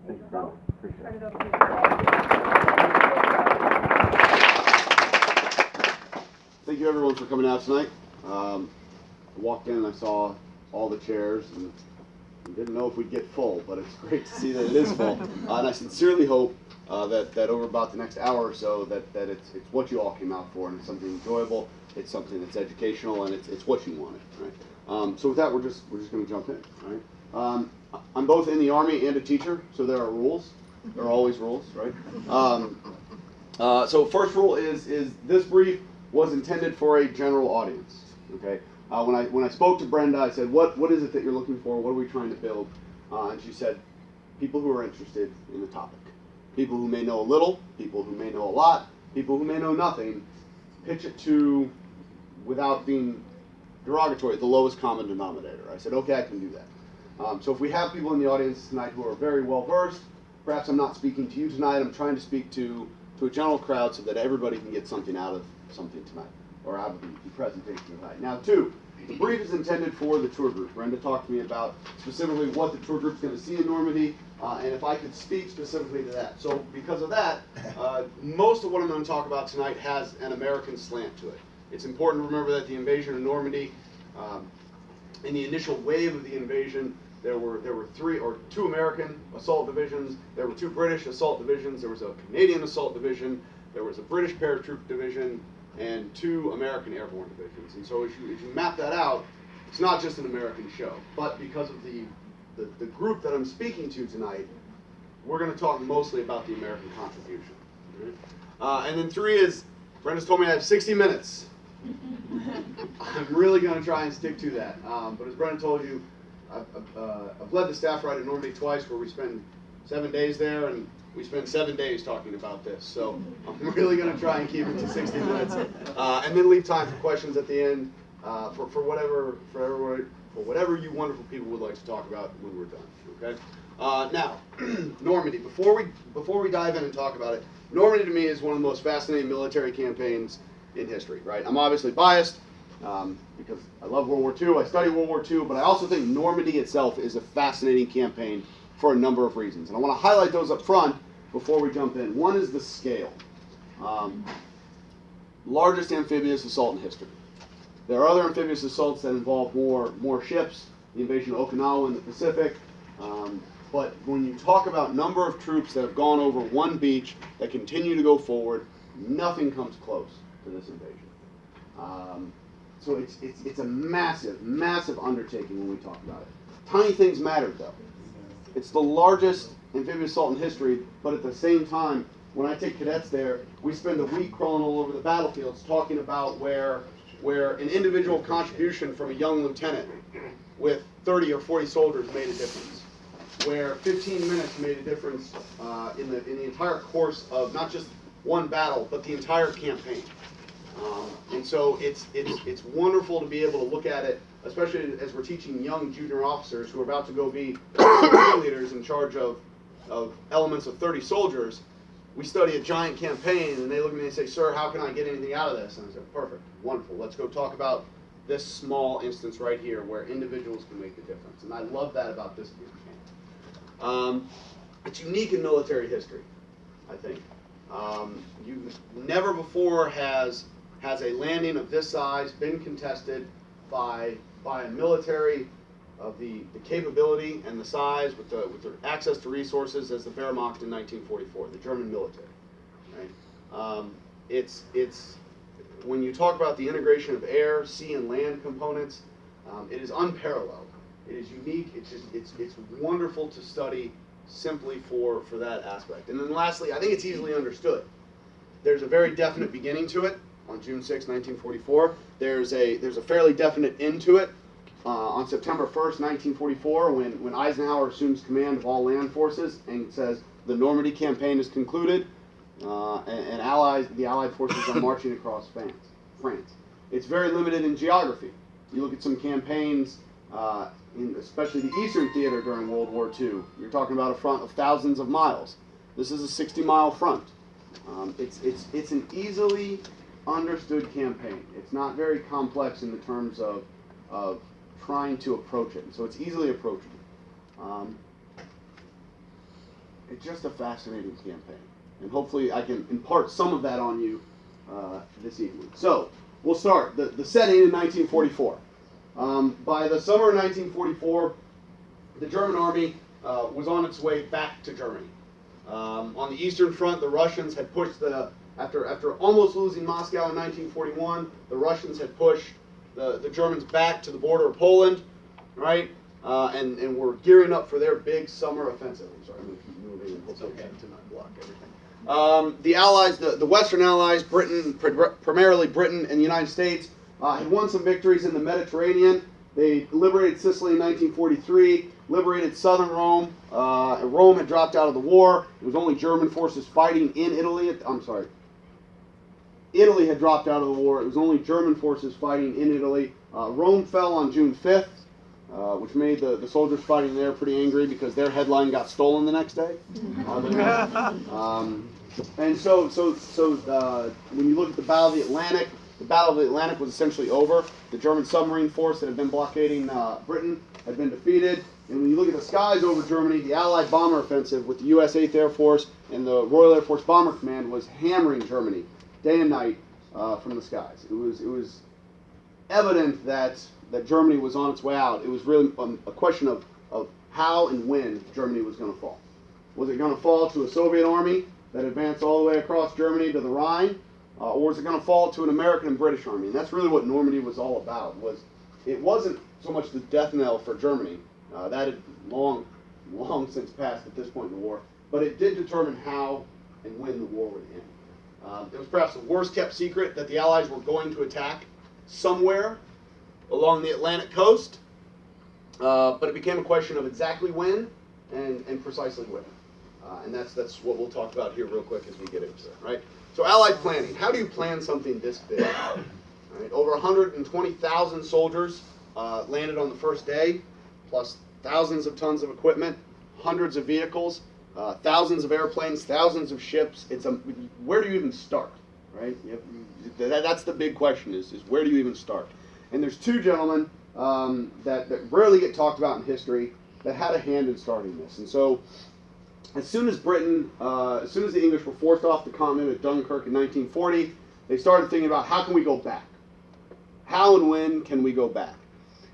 Thank you, Freddie. Appreciate it. Thank you, everyone, for coming out tonight. I walked in and I saw all the chairs and didn't know if we'd get full, but it's great to see that it is full. And I sincerely hope that over about the next hour or so that it's what you all came out for, and it's something enjoyable, it's something that's educational, and it's what you wanted, right? So with that, we're just going to jump in, right? I'm both in the Army and a teacher, so there are rules. There are always rules, right? So first rule is this brief was intended for a general audience, okay? When I spoke to Brenda, I said, what is it that you're looking for? What are we trying to build? And she said, people who are interested in the topic. People who may know a little, people who may know a lot, people who may know nothing. Pitch it to, without being derogatory, the lowest common denominator. I said, okay, I can do that. So if we have people in the audience tonight who are very well versed, perhaps I'm not speaking to you tonight, I'm trying to speak to a general crowd so that everybody can get something out of something tonight, or out of the presentation tonight. Now, two, the brief is intended for the tour group. Brenda talked to me about specifically what the tour group's going to see in Normandy, and if I could speak specifically to that. So because of that, most of what I'm going to talk about tonight has an American slant to it. It's important to remember that the invasion of Normandy, in the initial wave of the invasion, there were two American assault divisions, there were two British assault divisions, there was a Canadian assault division, there was a British paratroop division, and two American airborne divisions. And so as you map that out, it's not just an American show. But because of the group that I'm speaking to tonight, we're going to talk mostly about the American contribution. Right? And then three is, Brenda's told me I have 60 minutes. I'm really going to try and stick to that. But as Brenda told you, I've led the staff ride at Normandy twice, where we spend 7 days there, and we spend 7 days talking about this. So I'm really going to try and keep it to 60 minutes, and then leave time for questions at the end for whatever you wonderful people would like to talk about when we're done. Okay. Now, Normandy. Before we dive in and talk about it, Normandy to me is one of the most fascinating military campaigns in history. Right. I'm obviously biased. Because I love World War II, I study World War II, but I also think Normandy itself is a fascinating campaign for a number of reasons. And I want to highlight those up front before we jump in. One is the scale. Largest amphibious assault in history. There are other amphibious assaults that involve more ships, the invasion of Okinawa in the Pacific. But when you talk about number of troops that have gone over one beach that continue to go forward, nothing comes close to this invasion. So it's a massive, massive undertaking when we talk about it. Tiny things matter, though. It's the largest amphibious assault in history, but at the same time, when I take cadets there, we spend a week crawling all over the battlefields talking about where an individual contribution from a young lieutenant with 30 or 40 soldiers made a difference, where 15 minutes made a difference in the entire course of not just one battle, but the entire campaign. And so it's wonderful to be able to look at it, especially as we're teaching young junior officers who are about to go be leaders in charge of elements of 30 soldiers. We study a giant campaign, and they look at me and say, "Sir, how can I get anything out of this?" And I said, "Perfect, wonderful. Let's go talk about this small instance right here where individuals can make the difference." And I love that about this campaign. It's unique in military history, I think. Never before has a landing of this size been contested by a military of the capability and the size with the access to resources as the Wehrmacht in 1944, the German military. Right? It's when you talk about the integration of air, sea, and land components, it is unparalleled. It is unique. It's wonderful to study simply for that aspect. And then lastly, I think it's easily understood. There's a very definite beginning to it on June 6, 1944. There's a fairly definite end to it on September 1st, 1944, when Eisenhower assumes command of all land forces and says the Normandy campaign is concluded, and the Allied forces are marching across France. It's very limited in geography. You look at some campaigns, especially the Eastern Theater during World War II. You're talking about a front of thousands of miles. This is a 60-mile front. It's an easily understood campaign. It's not very complex in the terms of trying to approach it. So it's easily approachable. it's just a fascinating campaign. And hopefully I can impart some of that on you this evening. So, we'll start. The setting in 1944. By the summer of 1944, the German army was on its way back to Germany. On the Eastern Front, the Russians had pushed after almost losing Moscow in 1941, the Russians had pushed the Germans back to the border of Poland, right? And were gearing up for their big summer offensive. I'm sorry, I'm going to keep moving and hope okay to not block everything. The Allies, the Western Allies, Britain, primarily Britain and the United States, had won some victories in the Mediterranean. They liberated Sicily in 1943, liberated southern Rome. Rome had dropped out of the war. It was only German forces fighting in Italy. Italy had dropped out of the war. It was only German forces fighting in Italy. Rome fell on June 5th, which made the soldiers fighting there pretty angry because their headline got stolen the next day. And so when you look at the Battle of the Atlantic was essentially over. The German submarine force that had been blockading Britain had been defeated. And when you look at the skies over Germany, the Allied bomber offensive with the U.S. 8th Air Force and the Royal Air Force Bomber Command was hammering Germany day and night from the skies. It was evident that Germany was on its way out. It was really a question of how and when Germany was going to fall. Was it going to fall to a Soviet army that advanced all the way across Germany to the Rhine? Or was it going to fall to an American and British army? And that's really what Normandy was all about. It wasn't so much the death knell for Germany. That had long since passed at this point in the war. But it did determine how and when the war would end. It was perhaps the worst kept secret that the Allies were going to attack somewhere along the Atlantic coast. But it became a question of exactly when and precisely when. And that's what we'll talk about here real quick as we get into it, right? So Allied planning. How do you plan something this big? Right? Over 120,000 soldiers landed on the first day, plus thousands of tons of equipment, hundreds of vehicles, thousands of airplanes, thousands of ships. Where do you even start, right? That's the big question is where do you even start? And there's two gentlemen that rarely get talked about in history that had a hand in starting this. And so as soon as the English were forced off the continent at Dunkirk in 1940, they started thinking about how can we go back? How and when can we go back?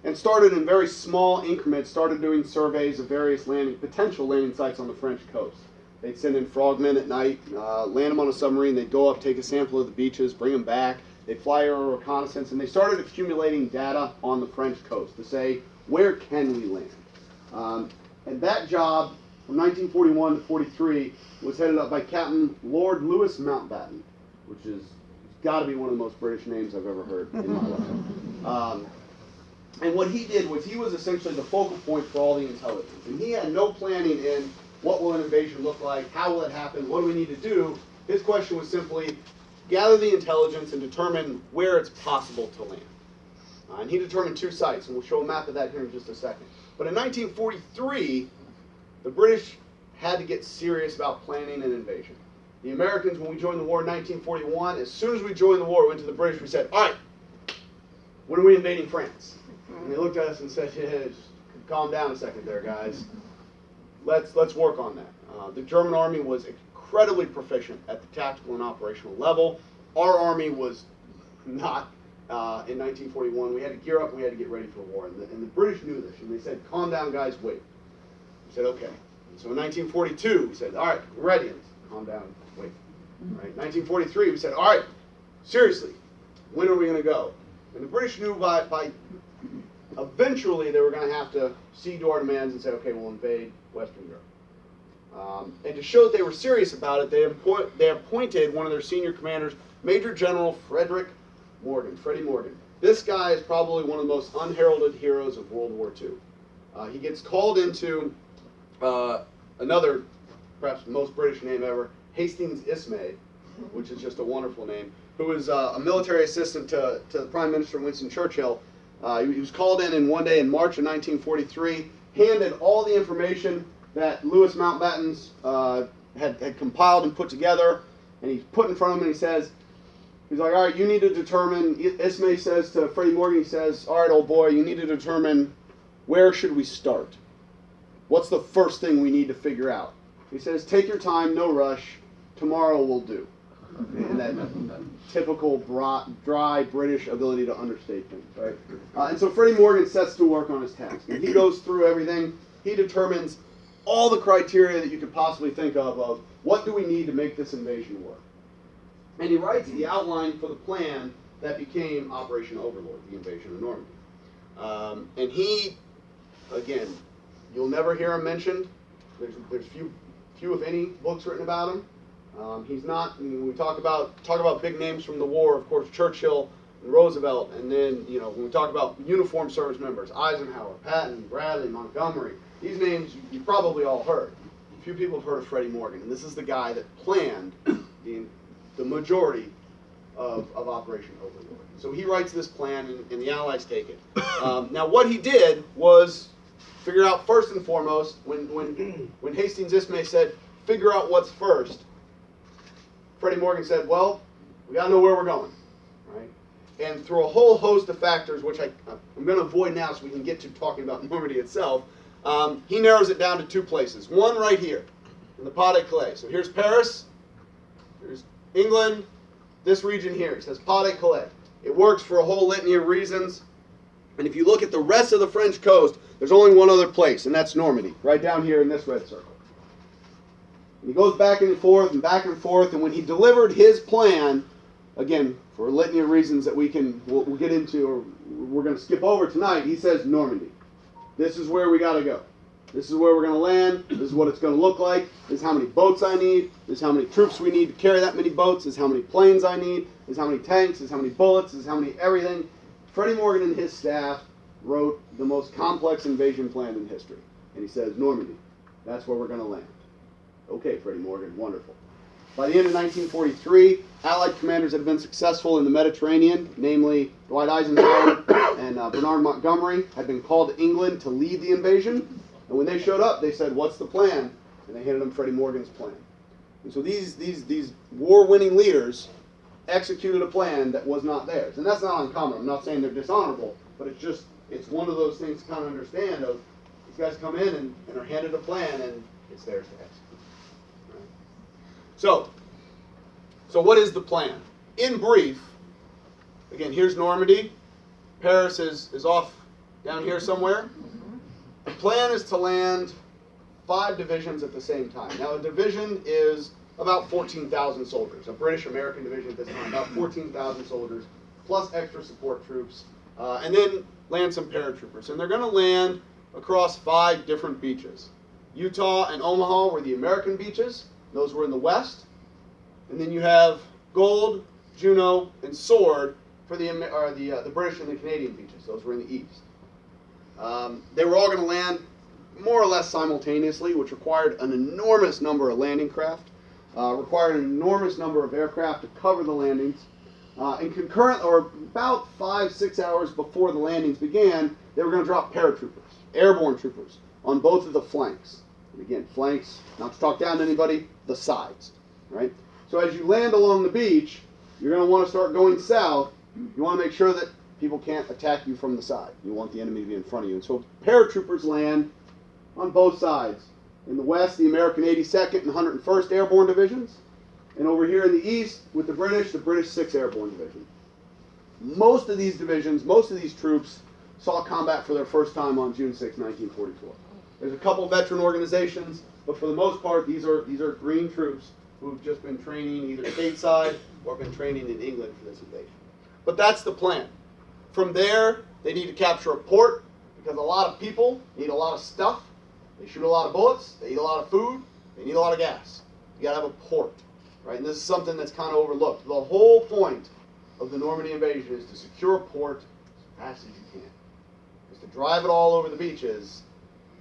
And started in very small increments, started doing surveys of various potential landing sites on the French coast. They'd send in frogmen at night, land them on a submarine, they'd go up, take a sample of the beaches, bring them back, they'd fly air reconnaissance, and they started accumulating data on the French coast to say, where can we land? And that job, from 1941 to 43, was headed up by Captain Lord Louis Mountbatten, which has got to be one of the most British names I've ever heard in my life. And what he did was he was essentially the focal point for all the intelligence. And he had no planning in what will an invasion look like, how will it happen, what do we need to do. His question was simply gather the intelligence and determine where it's possible to land. And he determined two sites, and we'll show a map of that here in just a second. But in 1943, the British had to get serious about planning an invasion. The Americans, when we joined the war in 1941, as soon as we joined the war, we went to the British, we said, all right, when are we invading France? And they looked at us and said, yeah, just calm down a second there, guys. Let's work on that. The German army was incredibly proficient at the tactical and operational level. Our army was not in 1941. We had to gear up and we had to get ready for war. And the British knew this, and they said, calm down, guys, wait. We said, okay. So in 1942, we said, all right, we're ready. Calm down, wait. All right. 1943, we said, all right, seriously, when are we going to go? And the British knew by eventually they were going to have to cede to our demands and say, okay, we'll invade Western Europe. And to show that they were serious about it, they appointed one of their senior commanders, Major General Freddie Morgan. This guy is probably one of the most unheralded heroes of World War II. He gets called into another, perhaps most British name ever, Hastings Ismay, which is just a wonderful name, who was a military assistant to the Prime Minister Winston Churchill. He was called in one day in March of 1943, handed all the information that Louis Mountbatten's had compiled and put together, and he's put in front of him and he's like, all right, you need to determine, Ismay says to Freddie Morgan, he says, all right, old boy, you need to determine where should we start? What's the first thing we need to figure out? He says, take your time, no rush, tomorrow will do. And that typical dry British ability to understate things, right? And so Freddie Morgan sets to work on his task. And he goes through everything. He determines all the criteria that you could possibly think of what do we need to make this invasion work. And he writes the outline for the plan that became Operation Overlord, the Invasion of Normandy. And he, again, you'll never hear him mentioned. There's few if any books written about him. He's not. When we talk about big names from the war, of course, Churchill and Roosevelt, and then when we talk about uniformed service members, Eisenhower, Patton, Bradley, Montgomery. These names you probably all heard. Few people have heard of Freddie Morgan, and this is the guy that planned the majority of Operation Overlord. So he writes this plan, and the Allies take it. Now, what he did was figure out first and foremost, when Hastings Ismay said, figure out what's first, Freddie Morgan said, well, we got to know where we're going, right? And through a whole host of factors, which I'm going to avoid now so we can get to talking about Normandy itself, he narrows it down to two places. One right here, in the Pas-de-Calais. So here's Paris, here's England, this region here. He says Pas-de-Calais. It works for a whole litany of reasons. And if you look at the rest of the French coast, there's only one other place, and that's Normandy, right down here in this red circle. And he goes back and forth, and when he delivered his plan, again, for a litany of reasons that we'll get into, or we're going to skip over tonight, he says Normandy. This is where we got to go. This is where we're going to land. This is what it's going to look like. This is how many boats I need. This is how many troops we need to carry that many boats. This is how many planes I need. This is how many tanks. This is how many bullets. This is how many everything. Freddie Morgan and his staff wrote the most complex invasion plan in history. And he says, Normandy, that's where we're going to land. Okay, Freddie Morgan, wonderful. By the end of 1943, Allied commanders had been successful in the Mediterranean, namely Dwight Eisenhower and Bernard Montgomery had been called to England to lead the invasion. And when they showed up, they said, what's the plan? And they handed them Freddie Morgan's plan. And so these war-winning leaders executed a plan that was not theirs. And that's not uncommon. I'm not saying they're dishonorable, but it's one of those things to kind of understand of these guys come in and are handed a plan and it's theirs to execute. Right? So what is the plan? In brief, again, here's Normandy. Paris is off down here somewhere. The plan is to land 5 divisions at the same time. Now, a division is about 14,000 soldiers. A British-American division at this time, about 14,000 soldiers, plus extra support troops, and then land some paratroopers. And they're going to land across 5 different beaches. Utah and Omaha were the American beaches. Those were in the west. And then you have Gold, Juno, and Sword for the British and the Canadian beaches. Those were in the east. They were all going to land more or less simultaneously, which required an enormous number of landing craft, required an enormous number of aircraft to cover the landings. And concurrent, or about 5-6 hours before the landings began, they were going to drop paratroopers, airborne troopers, on both of the flanks. And again, flanks, not to talk down to anybody, the sides, right? So as you land along the beach, you're going to want to start going south. You want to make sure that people can't attack you from the side. You want the enemy to be in front of you. And so paratroopers land on both sides. In the west, the American 82nd and 101st Airborne Divisions. And over here in the east, with the British 6th Airborne Division. Most of these divisions, most of these troops, saw combat for their first time on June 6, 1944. There's a couple veteran organizations, but for the most part, these are green troops who've just been training either stateside or been training in England for this invasion. But that's the plan. From there, they need to capture a port because a lot of people need a lot of stuff. They shoot a lot of bullets. They eat a lot of food. They need a lot of gas. You got to have a port, right? And this is something that's kind of overlooked. The whole point of the Normandy invasion is to secure a port as fast as you can. Because to drive it all over the beaches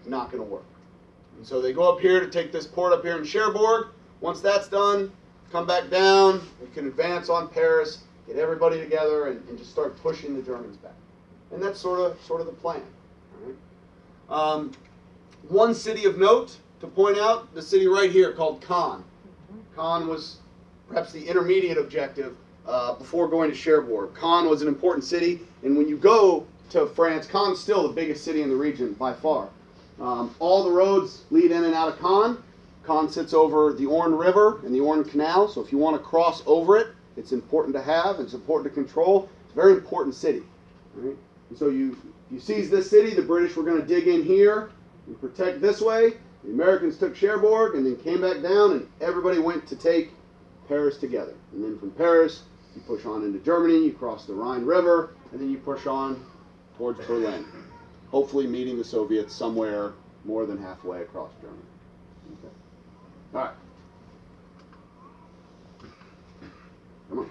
is not going to work. And so they go up here to take this port up here in Cherbourg. Once that's done, come back down. We can advance on Paris, get everybody together, and just start pushing the Germans back. And that's sort of the plan. All right? One city of note to point out, the city right here called Caen. Caen was perhaps the intermediate objective before going to Cherbourg. Caen was an important city, and when you go to France, Caen's still the biggest city in the region by far. All the roads lead in and out of Caen. Caen sits over the Orne River and the Orne Canal, so if you want to cross over it, it's important to have, it's important to control. It's a very important city. Right? And so you seize this city, the British were going to dig in here and protect this way. The Americans took Cherbourg and then came back down, and everybody went to take Paris together. And then from Paris, you push on into Germany, you cross the Rhine River, and then you push on towards Berlin, hopefully meeting the Soviets somewhere more than halfway across Germany. Okay. All right. Come on.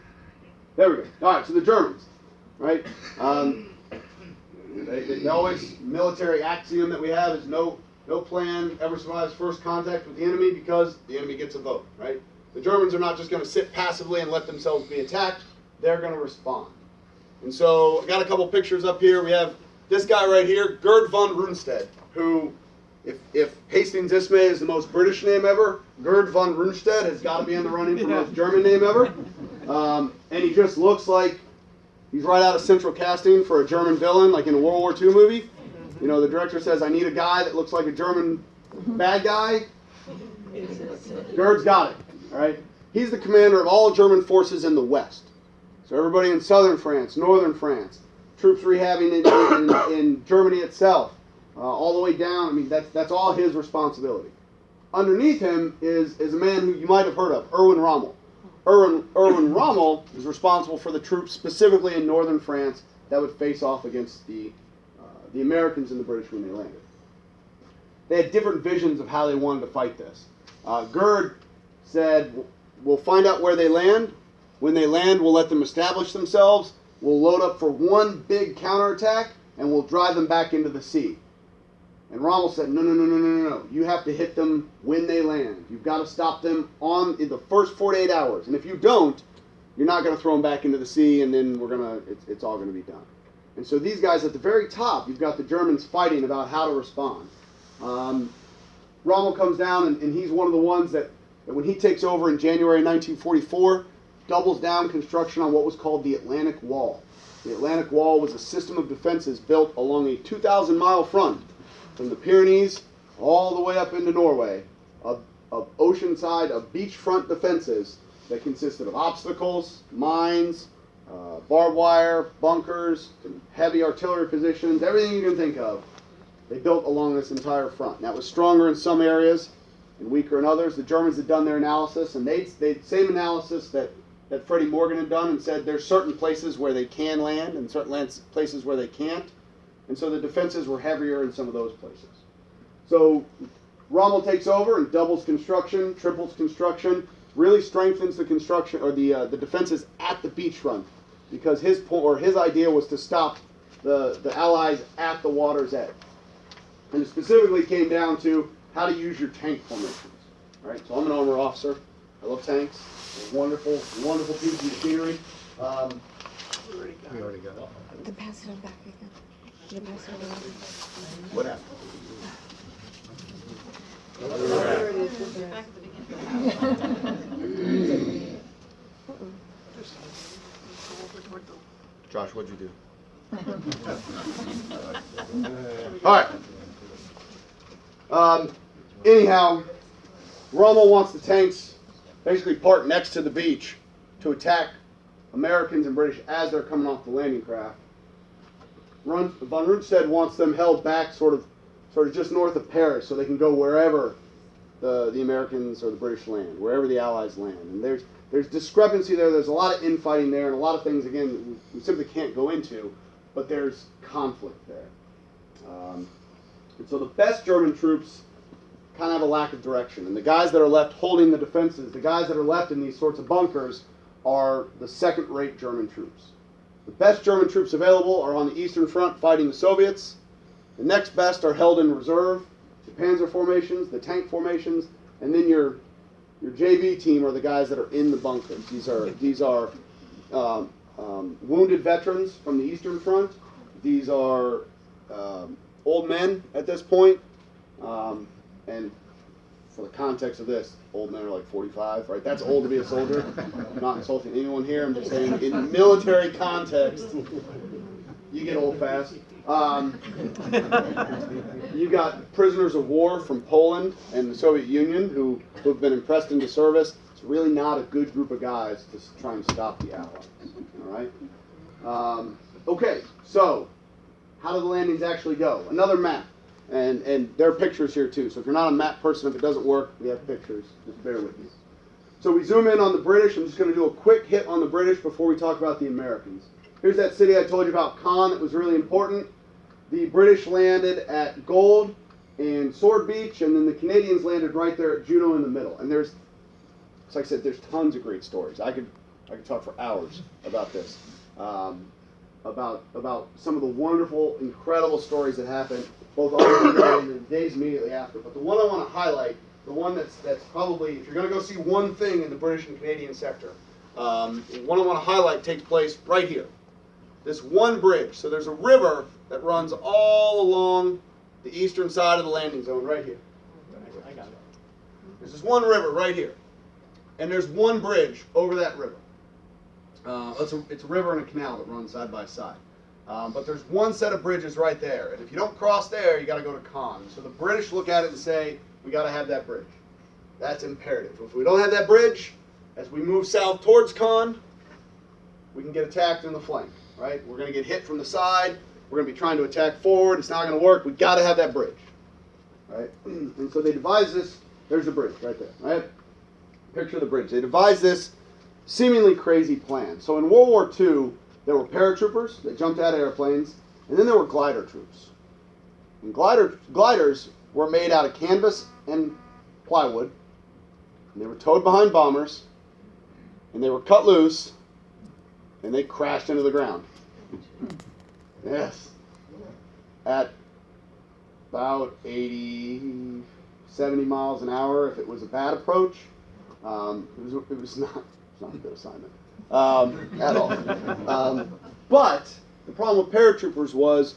There we go. All right, so the Germans, right? They always, military axiom that we have is no plan ever survives first contact with the enemy because the enemy gets a vote, right? The Germans are not just going to sit passively and let themselves be attacked. They're going to respond. And so I got a couple pictures up here. We have this guy right here, Gerd Von Rundstedt, who, if Hastings Ismay is the most British name ever, Gerd Von Rundstedt has got to be in the running for the most German name ever. And he just looks like he's right out of central casting for a German villain, like in a World War II movie. You know, the director says, I need a guy that looks like a German bad guy. Gerd's got it, all right? He's the commander of all German forces in the West. So everybody in southern France, northern France, troops rehabbing in Germany itself, all the way down. I mean, that's all his responsibility. Underneath him is a man who you might have heard of, Erwin Rommel. Erwin Rommel is responsible for the troops specifically in northern France that would face off against the Americans and the British when they landed. They had different visions of how they wanted to fight this. Gerd said, we'll find out where they land. When they land, we'll let them establish themselves. We'll load up for one big counterattack, and we'll drive them back into the sea. And Rommel said, no. You have to hit them when they land. You've got to stop them in the first 48 hours. And if you don't, you're not going to throw them back into the sea, and then it's all going to be done. And so these guys at the very top, you've got the Germans fighting about how to respond. Rommel comes down, and he's one of the ones that when he takes over in January 1944, doubles down construction on what was called the Atlantic Wall. The Atlantic Wall was a system of defenses built along a 2,000-mile front from the Pyrenees all the way up into Norway of oceanside, of beachfront defenses that consisted of obstacles, mines, barbed wire, bunkers, heavy artillery positions, everything you can think of. They built along this entire front. That was stronger in some areas and weaker in others. The Germans had done their analysis, and they same analysis that Freddie Morgan had done, and said there's certain places where they can land and certain places where they can't. And so the defenses were heavier in some of those places. So Rommel takes over and doubles construction, triples construction, really strengthens the construction or the defenses at the beachfront, because his idea was to stop the Allies at the water's edge. And it specifically came down to how to use your tank formations. All right, so I'm an armor officer. I love tanks. They're wonderful, wonderful piece of machinery. We already got it. The pass it back again. The pass it back. What happened? Josh, what'd you do? All right. Anyhow, Rommel wants the tanks basically parked next to the beach to attack Americans and British as they're coming off the landing craft. Von Rundstedt wants them held back sort of just north of Paris so they can go wherever the Americans or the British land, wherever the Allies land. And there's discrepancy there. There's a lot of infighting there, and a lot of things, again, that we simply can't go into, but there's conflict there. And so the best German troops kind of have a lack of direction. And the guys that are left holding the defenses, the guys that are left in these sorts of bunkers, are the second-rate German troops. The best German troops available are on the Eastern Front fighting the Soviets. The next best are held in reserve, the Panzer formations, the tank formations, and then your JV team are the guys that are in the bunkers. These are wounded veterans from the Eastern Front. These are old men at this point. And for the context of this, old men are like 45, right? That's old to be a soldier. I'm not insulting anyone here. I'm just saying in military context, you get old fast. You got prisoners of war from Poland and the Soviet Union who have been impressed into service. It's really not a good group of guys to try and stop the Allies. All right. Okay, so how do the landings actually go? Another map, and there are pictures here too. So if you're not a map person, if it doesn't work, we have pictures. Just bear with me. So we zoom in on the British. I'm just going to do a quick hit on the British before we talk about the Americans. Here's that city I told you about, Caen, that was really important. The British landed at Gold and Sword Beach, and then the Canadians landed right there at Juno in the middle. And there's, like I said, there's tons of great stories. I could talk for hours about this, about some of the wonderful, incredible stories that happened both on the day and the days immediately after. But the one I want to highlight, the one that's probably, if you're going to go see one thing in the British and Canadian sector, the one I want to highlight takes place right here. This one bridge. So there's a river that runs all along the eastern side of the landing zone right here. I got it. There's this one river right here. And there's one bridge over that river. It's a river and a canal that run side by side. But there's one set of bridges right there. And if you don't cross there, you got to go to Caen. So the British look at it and say, we got to have that bridge. That's imperative. If we don't have that bridge, as we move south towards Caen, we can get attacked in the flank. Right? We're going to get hit from the side. We're going to be trying to attack forward. It's not going to work. We've got to have that bridge. Right? And so they devised this. There's the bridge right there. Right? Picture the bridge. They devised this seemingly crazy plan. So in World War II, there were paratroopers that jumped out of airplanes, and then there were glider troops. And gliders were made out of canvas and plywood, and they were towed behind bombers, and they were cut loose, and they crashed into the ground. Yes. At about 80, 70 miles an hour, if it was a bad approach, it was not a good assignment at all. But the problem with paratroopers was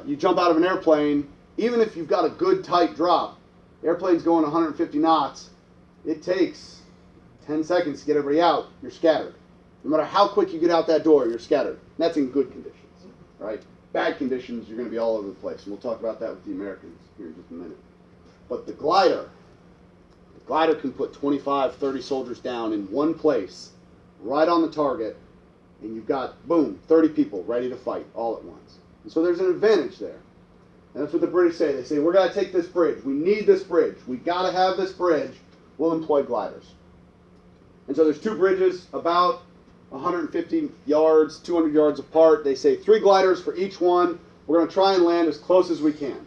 you jump out of an airplane, even if you've got a good tight drop, the airplane's going 150 knots, it takes 10 seconds to get everybody out, you're scattered. No matter how quick you get out that door, you're scattered. And that's in good conditions, right? Bad conditions, you're going to be all over the place. And we'll talk about that with the Americans here in just a minute. But the glider can put 25, 30 soldiers down in one place, right on the target, and you've got, boom, 30 people ready to fight all at once. And so there's an advantage there. And that's what the British say. They say, we're going to take this bridge. We need this bridge. We've got to have this bridge. We'll employ gliders. And so there's two bridges about 150 yards, 200 yards apart. They say 3 gliders for each one. We're going to try and land as close as we can.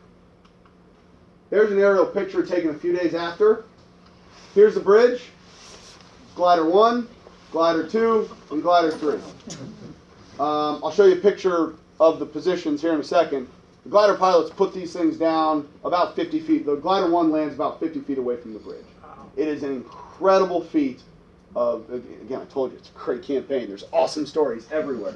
Here's an aerial picture taken a few days after. Here's the bridge. Glider 1, glider 2, and glider 3. I'll show you a picture of the positions here in a second. The glider pilots put these things down about 50 feet. The glider 1 lands about 50 feet away from the bridge. It is an incredible feat. Again, I told you, it's a great campaign. There's awesome stories everywhere.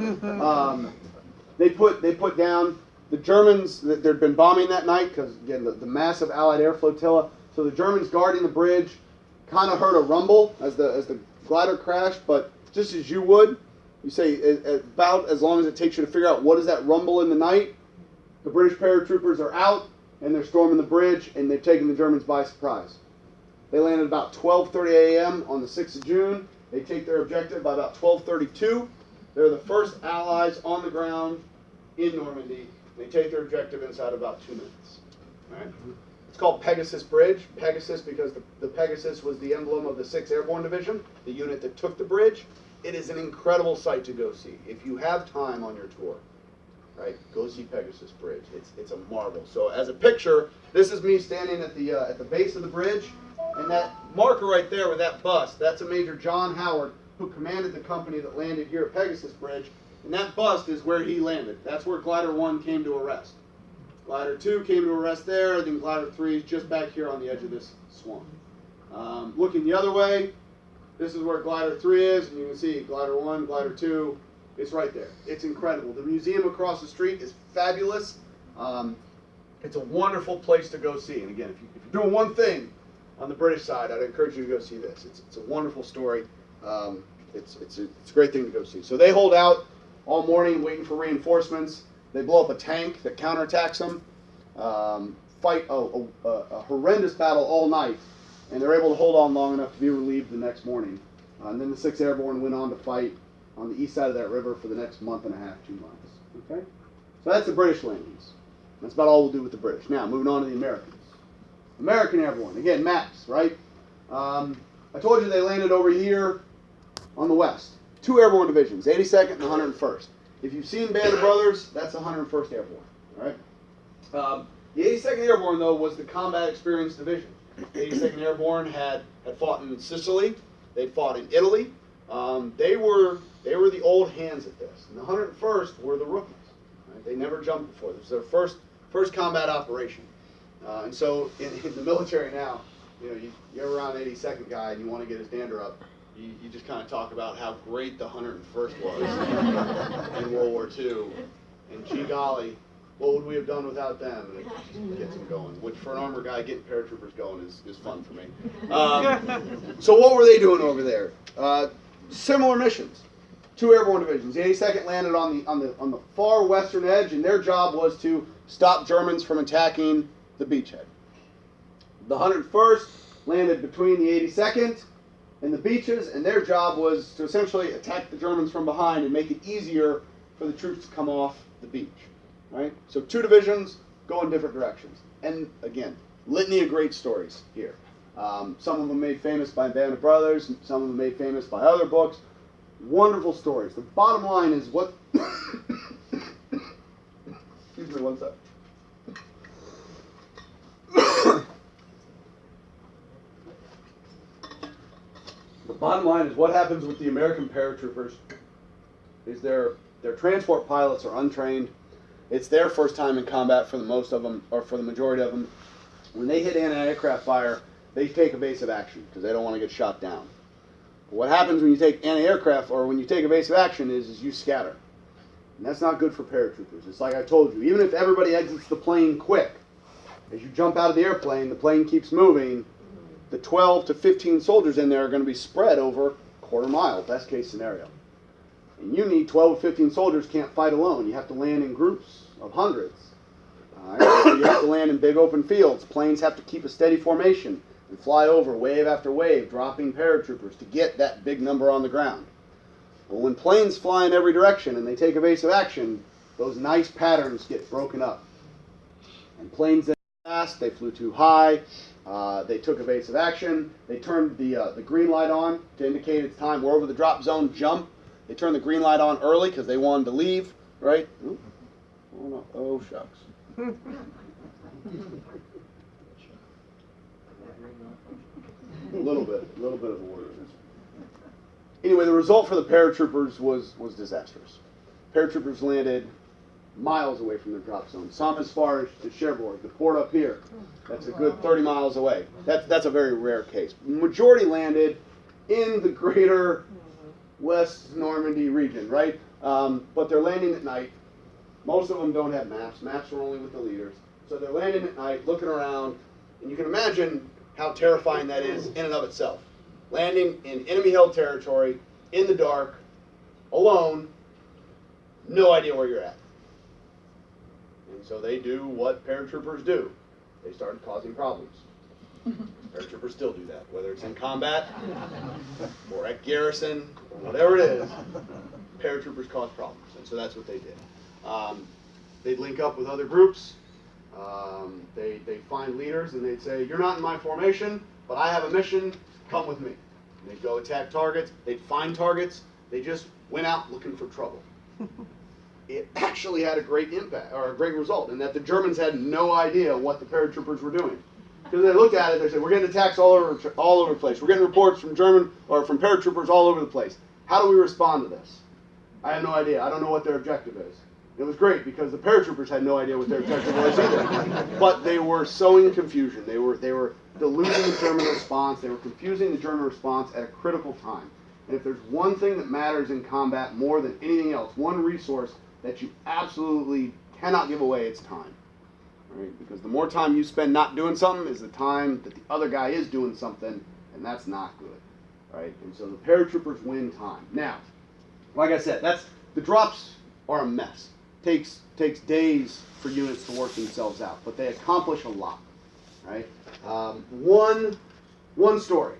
They put down the Germans. There'd been bombing that night because, again, the massive Allied air flotilla. So the Germans guarding the bridge kind of heard a rumble as the glider crashed. But just as you would, you say about as long as it takes you to figure out what is that rumble in the night. The British paratroopers are out and they're storming the bridge and they've taken the Germans by surprise. They landed about 12:30 a.m. on the 6th of June. They take their objective by about 12:32. They're the first Allies on the ground in Normandy. They take their objective inside about 2 minutes. All right? It's called Pegasus Bridge. Pegasus because the Pegasus was the emblem of the 6th Airborne Division, the unit that took the bridge. It is an incredible sight to go see. If you have time on your tour, right, go see Pegasus Bridge. It's a marvel. So as a picture, this is me standing at the base of the bridge. And that marker right there with that bust, that's a Major John Howard who commanded the company that landed here at Pegasus Bridge. And that bust is where he landed. That's where Glider 1 came to arrest. Glider 2 came to arrest there, then Glider 3 is just back here on the edge of this swamp. Looking the other way, this is where Glider 3 is, and you can see Glider 1, Glider 2, it's right there. It's incredible. The museum across the street is fabulous. It's a wonderful place to go see. And again, if you're doing one thing on the British side, I'd encourage you to go see this. It's a wonderful story. It's a great thing to go see. So they hold out all morning waiting for reinforcements. They blow up a tank that counterattacks them, fight a horrendous battle all night, and they're able to hold on long enough to be relieved the next morning. And then the 6th Airborne went on to fight on the east side of that river for the next month and a half, 2 months. Okay? So that's the British landings. That's about all we'll do with the British. Now, moving on to the Americans. American Airborne. Again, maps, right? I told you they landed over here on the west. 2 airborne divisions, 82nd and 101st. If you've seen Band of Brothers, that's the 101st Airborne. All right? The 82nd Airborne, though, was the combat experience division. The 82nd Airborne had fought in Sicily. They fought in Italy. They were the old hands at this. And the 101st were the rookies. Right? They never jumped before. This was their first combat operation. And so in the military now, you're around an 82nd guy and you want to get his dander up. You just kind of talk about how great the 101st was in World War II. And gee golly, what would we have done without them? And it just gets them going, which for an armor guy, getting paratroopers going is fun for me. So what were they doing over there? Similar missions. 2 airborne divisions. The 82nd landed on the far western edge, and their job was to stop Germans from attacking the beachhead. The 101st landed between the 82nd and the beaches, and their job was to essentially attack the Germans from behind and make it easier for the troops to come off the beach. Right? So 2 divisions go in different directions. And again, litany of great stories here. Some of them made famous by Band of Brothers, some of them made famous by other books. Wonderful stories. The bottom line is what... Excuse me one sec. The bottom line is what happens with the American paratroopers is their transport pilots are untrained. It's their first time in combat for the most of them, or for the majority of them. When they hit anti-aircraft fire, they take evasive action because they don't want to get shot down. But what happens when you take anti-aircraft, or when you take evasive action, is you scatter. And that's not good for paratroopers. It's like I told you, even if everybody exits the plane quick, as you jump out of the airplane, the plane keeps moving, the 12 to 15 soldiers in there are going to be spread over a quarter mile, best case scenario. And you need 12 or 15 soldiers, can't fight alone. You have to land in groups of hundreds. So you have to land in big open fields. Planes have to keep a steady formation and fly over wave after wave, dropping paratroopers to get that big number on the ground. Well, when planes fly in every direction and they take evasive action, those nice patterns get broken up. And planes that fast, they flew too high, they took evasive action, they turned the green light on to indicate it's time, we're over the drop zone, jump. They turned the green light on early because they wanted to leave, right? Ooh. Oh, no. Oh, shucks. A little bit of a word. Anyway, the result for the paratroopers was disastrous. Paratroopers landed miles away from their drop zone. Some as far as Cherbourg, the port up here. That's a good 30 miles away. That's a very rare case. Majority landed in the greater West Normandy region, right? But they're landing at night. Most of them don't have maps. Maps are only with the leaders. So they're landing at night, looking around, and you can imagine how terrifying that is in and of itself. Landing in enemy-held territory, in the dark, alone, no idea where you're at. And so they do what paratroopers do. They started causing problems. Paratroopers still do that, whether it's in combat or at garrison, whatever it is, paratroopers cause problems. And so that's what they did. They'd link up with other groups. They'd find leaders and they'd say, you're not in my formation, but I have a mission, come with me. And they'd go attack targets. They'd find targets. They just went out looking for trouble. It actually had a great impact, or a great result, in that the Germans had no idea what the paratroopers were doing. Because they looked at it, they said, we're getting attacks all over the place. We're getting reports from from paratroopers all over the place. How do we respond to this? I have no idea. I don't know what their objective is. It was great because the paratroopers had no idea what their objective was either. But they were sowing confusion. They were diluting the German response. They were confusing the German response at a critical time. And if there's one thing that matters in combat more than anything else, one resource that you absolutely cannot give away, it's time. Right? Because the more time you spend not doing something is the time that the other guy is doing something, and that's not good. Right? And so the paratroopers win time. Now, like I said, the drops are a mess. takes days for units to work themselves out, but they accomplish a lot, right? One story,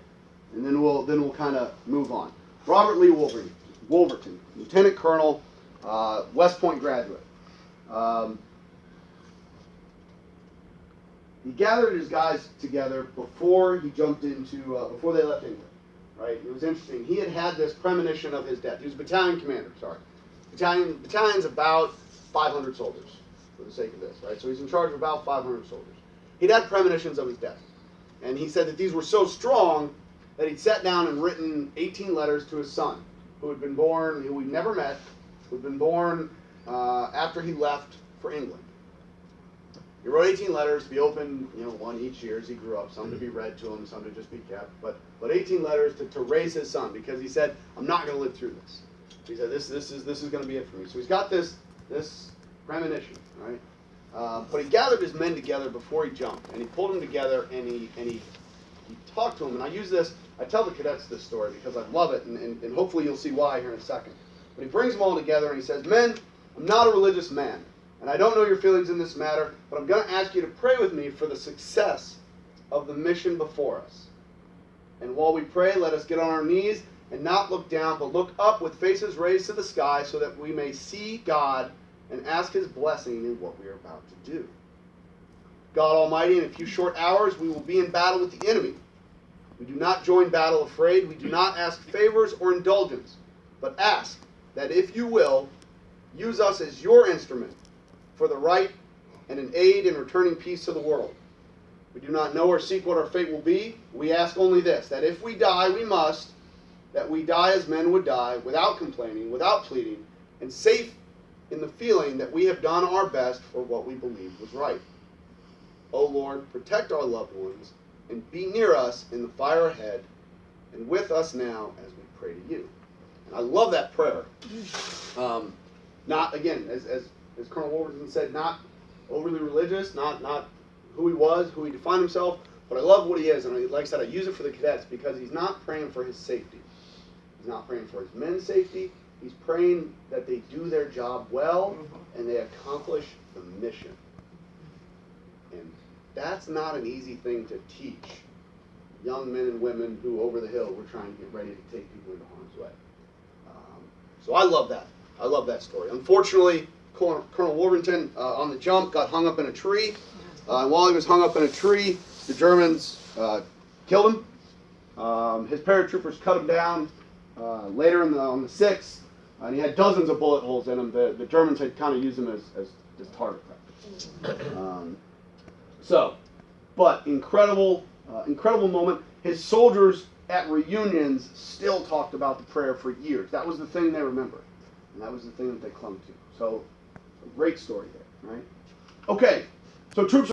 and then we'll kind of move on. Robert Lee Wolverton, Lieutenant Colonel, West Point graduate. He gathered his guys together before he jumped into before they left England. Right? It was interesting. He had this premonition of his death. He was a battalion commander. Sorry, battalion's about 500 soldiers, for the sake of this. Right? So he's in charge of about 500 soldiers. He'd had premonitions of his death, and he said that these were so strong that he'd sat down and written 18 letters to his son, who had been born, who we'd never met, who had been born after he left for England. He wrote 18 letters to be opened, one each year as he grew up, some to be read to him, some to just be kept, but 18 letters to raise his son, because he said, I'm not going to live through this. He said, this is going to be it for me. So he's got this premonition, right? But he gathered his men together before he jumped, and he pulled them together, and he talked to them. And I tell the cadets this story because I love it, and hopefully you'll see why here in a second. But he brings them all together, and he says, men, I'm not a religious man, and I don't know your feelings in this matter, but I'm going to ask you to pray with me for the success of the mission before us. And while we pray, let us get on our knees and not look down, but look up with faces raised to the sky so that we may see God and ask his blessing in what we are about to do. God Almighty, in a few short hours, we will be in battle with the enemy. We do not join battle afraid. We do not ask favors or indulgence, but ask that if you will, use us as your instrument for the right and an aid in returning peace to the world. We do not know or seek what our fate will be. We ask only this, that if we die, we must, that we die as men would die, without complaining, without pleading, and safe in the feeling that we have done our best for what we believed was right. O Lord, protect our loved ones, and be near us in the fire ahead, and with us now as we pray to you. And I love that prayer. Not, again, as Colonel Wolverton said, not overly religious, not who he was, who he defined himself, but I love what he is, and like I said, I use it for the cadets because he's not praying for his safety. He's not praying for his men's safety. He's praying that they do their job well and they accomplish the mission. And that's not an easy thing to teach young men and women who, over the hill, were trying to get ready to take people into harm's way. So I love that. I love that story. Unfortunately, Colonel Wolverton, on the jump, got hung up in a tree. And while he was hung up in a tree, the Germans killed him. His paratroopers cut him down later on the 6th, and he had dozens of bullet holes in him. The Germans had kind of used him as target practice. But incredible moment. His soldiers at reunions still talked about the prayer for years. That was the thing they remembered, and that was the thing that they clung to. So, a great story there, right? Okay, so troops